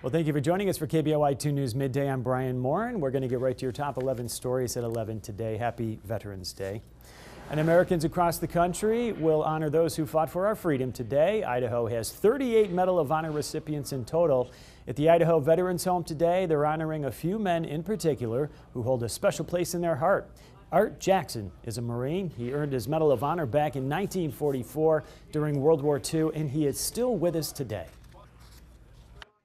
Well, thank you for joining us for KBOI 2 News Midday. I'm Brian Moore, and we're going to get right to your top 11 stories at 11 today. Happy Veterans Day. And Americans across the country will honor those who fought for our freedom today. Idaho has 38 Medal of Honor recipients in total. At the Idaho Veterans Home today, they're honoring a few men in particular who hold a special place in their heart. Art Jackson is a Marine. He earned his Medal of Honor back in 1944 during World War II, and he is still with us today.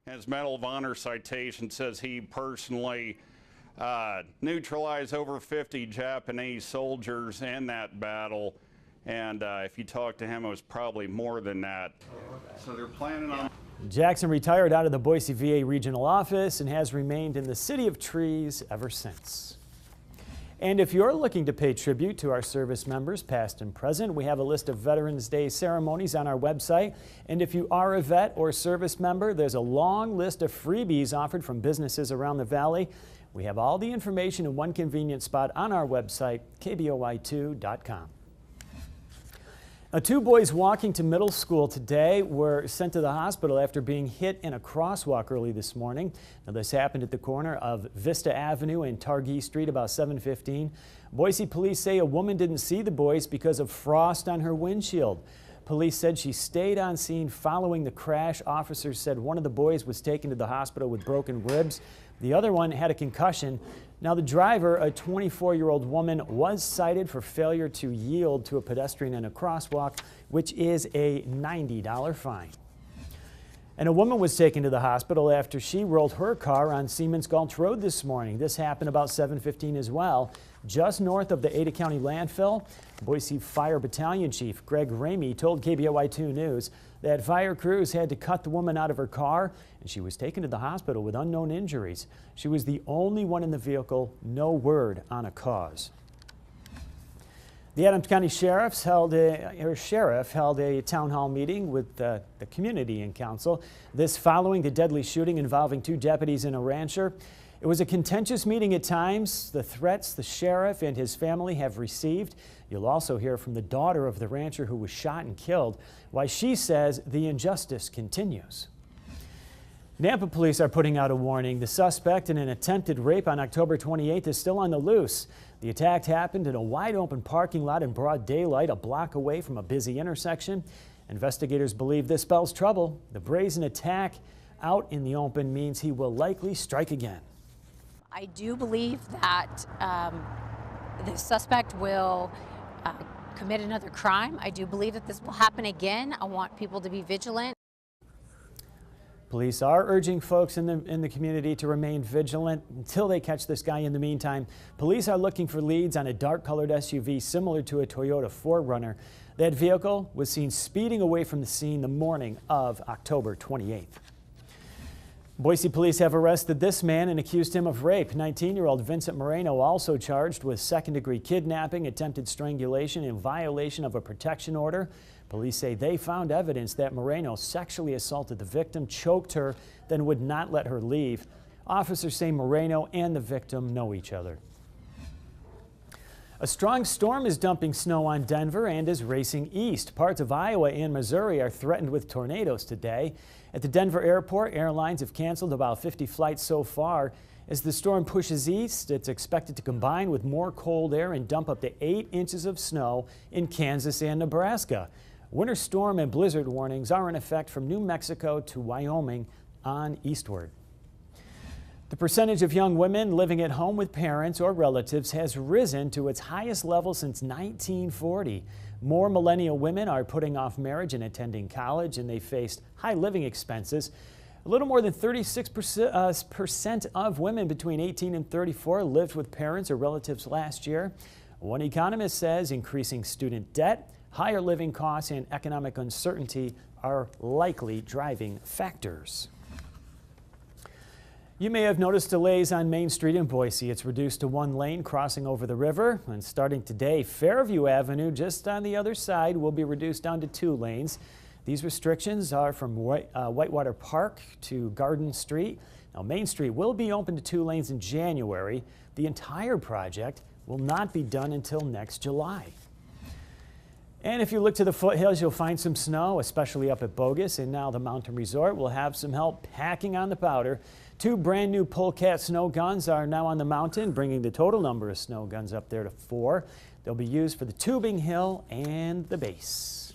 His Medal of Honor citation says he personally neutralized over 50 Japanese soldiers in that battle, and if you talk to him, it was probably more than that. So they're planning on... Jackson retired out of the Boise VA regional office and has remained in the City of Trees ever since. And if you're looking to pay tribute to our service members, past and present, we have a list of Veterans Day ceremonies on our website. And if you are a vet or service member, there's a long list of freebies offered from businesses around the valley. We have all the information in one convenient spot on our website, kboi2.com. Now, two boys walking to middle school today were sent to the hospital after being hit in a crosswalk early this morning. Now, this happened at the corner of Vista Avenue and Targhee Street about 7:15. Boise police say a woman didn't see the boys because of frost on her windshield. Police said she stayed on scene following the crash. Officers said one of the boys was taken to the hospital with broken ribs. The other one had a concussion. Now, the driver, a 24-year-old woman, was cited for failure to yield to a pedestrian in a crosswalk, which is a $90 fine. And a woman was taken to the hospital after she rolled her car on Siemens Gulch Road this morning. This happened about 7:15 as well, just north of the Ada County landfill. Boise Fire Battalion Chief Greg Ramey told KBOI 2 News that fire crews had to cut the woman out of her car, and she was taken to the hospital with unknown injuries. She was the only one in the vehicle, no word on a cause. The Adams County Sheriff held a town hall meeting with the community and council. This following the deadly shooting involving two deputies and a rancher. It was a contentious meeting at times. The threats the sheriff and his family have received. You'll also hear from the daughter of the rancher who was shot and killed, why she says the injustice continues. Nampa police are putting out a warning. The suspect in an attempted rape on October 28th is still on the loose. The attack happened in a wide-open parking lot in broad daylight, a block away from a busy intersection. Investigators believe this spells trouble. The brazen attack out in the open means he will likely strike again. I do believe that the suspect will commit another crime. I do believe that this will happen again. I want people to be vigilant. Police are urging folks in the community to remain vigilant until they catch this guy. In the meantime, police are looking for leads on a dark-colored SUV similar to a Toyota 4Runner. That vehicle was seen speeding away from the scene the morning of October 28th. Boise police have arrested this man and accused him of rape. 19-year-old Vincent Moreno also charged with second-degree kidnapping, attempted strangulation, and violation of a protection order. Police say they found evidence that Moreno sexually assaulted the victim, choked her, then would not let her leave. Officers say Moreno and the victim know each other. A strong storm is dumping snow on Denver and is racing east. Parts of Iowa and Missouri are threatened with tornadoes today. At the Denver airport, airlines have canceled about 50 flights so far. As the storm pushes east, it's expected to combine with more cold air and dump up to 8 inches of snow in Kansas and Nebraska. Winter storm and blizzard warnings are in effect from New Mexico to Wyoming on eastward. The percentage of young women living at home with parents or relatives has risen to its highest level since 1940. More millennial women are putting off marriage and attending college, and they faced high living expenses. A little more than 36% of women between 18 and 34 lived with parents or relatives last year. One economist says increasing student debt, higher living costs, and economic uncertainty are likely driving factors. You may have noticed delays on Main Street in Boise. It's reduced to 1 lane crossing over the river. And starting today, Fairview Avenue, just on the other side, will be reduced down to 2 lanes. These restrictions are from Whitewater Park to Garden Street. Now, Main Street will be open to 2 lanes in January. The entire project will not be done until next July. And if you look to the foothills, you'll find some snow, especially up at Bogus. And now the Mountain Resort will have some help packing on the powder. 2 brand new Polecat snow guns are now on the mountain, bringing the total number of snow guns up there to 4. They'll be used for the tubing hill and the base.